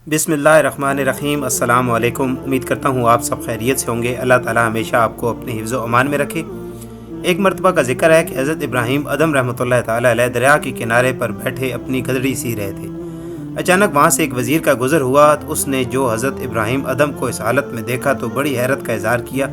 बिस्मिल्लाहिर्रहमानिर्रहीम। अस्सलाम वालेकुम। उम्मीद करता हूँ आप सब खैरियत से होंगे। अल्लाह ताला हमेशा आपको अपने हिफ्ज़ व अमान में रखे। एक मरतबा का जिक्र है कि हज़रत इब्राहीम अदम रहमतुल्लाह ताला अलैह दरिया के किनारे पर बैठे अपनी गदड़ी सी रहे थे। अचानक वहाँ से एक वज़ीर का गुज़र हुआ तो उसने जो हज़रत इब्राहीम अदम को इस हालत में देखा तो बड़ी हैरत का इज़हार किया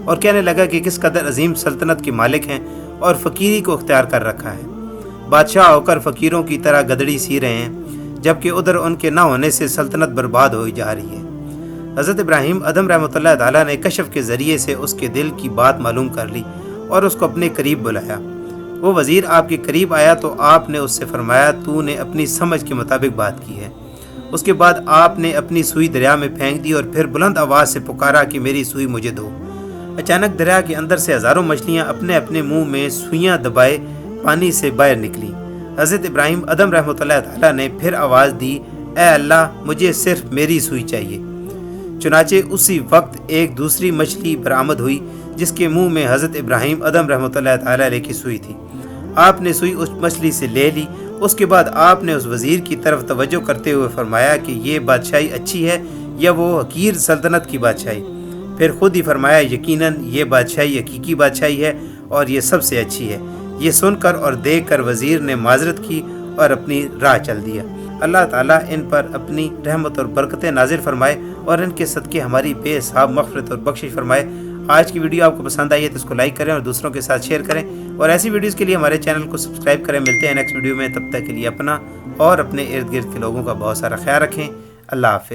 और कहने लगा कि किस कदर अजीम सल्तनत के मालिक हैं और फ़कीरी को इख्तियार कर रखा है। बादशाह होकर फ़कीरों की तरह गदड़ी सी रहे हैं, जबकि उधर उनके ना होने से सल्तनत बर्बाद हो जा रही है। हज़रत इब्राहीम अदम रहमतुल्लाह ताला ने कशफ के ज़रिए से उसके दिल की बात मालूम कर ली और उसको अपने करीब बुलाया। वो वज़ीर आपके करीब आया तो आपने उससे फरमाया, तूने अपनी समझ के मुताबिक बात की है। उसके बाद आपने अपनी सुई दरिया में फेंक दी और फिर बुलंद आवाज़ से पुकारा कि मेरी सुई मुझे दो। अचानक दरिया के अंदर से हज़ारों मछलियाँ अपने अपने मुंह में सुइयाँ दबाए पानी से बाहर निकली। हज़रत इब्राहीम अदम रहमतुल्लाह ताला ने फिर आवाज़ दी, ए अल्लाह, मुझे सिर्फ मेरी सुई चाहिए। चुनाचे उसी वक्त एक दूसरी मछली बरामद हुई जिसके मुंह में हज़रत इब्राहीम अदम रहमतुल्लाह ताला अलैह की सुई थी। आपने सुई उस मछली से ले ली। उसके बाद आपने उस वज़ीर की तरफ तवज्जो करते हुए फरमाया कि ये बादशाही अच्छी है या वो हकीर सल्तनत की बादशाही। फिर खुद ही फरमाया, यकीनन ये बादशाही हकीकी बादशाही है और ये सबसे अच्छी है। ये सुनकर और देख कर वज़ीर ने माजरत की और अपनी राह चल दिया। अल्लाह ताला इन पर अपनी रहमत और बरकतें नाजिल फरमाए और इनके सदक़े हमारी बेहिसाब मग़फ़िरत और बख्शिश फरमाए। आज की वीडियो आपको पसंद आई है तो इसको लाइक करें और दूसरों के साथ शेयर करें और ऐसी वीडियोज़ के लिए हमारे चैनल को सब्सक्राइब करें। मिलते हैं नेक्स्ट वीडियो में, तब तक के लिए अपना और अपने इर्द गिर्द के लोगों का बहुत सारा ख्याल रखें। अल्लाह हाफ़िज़।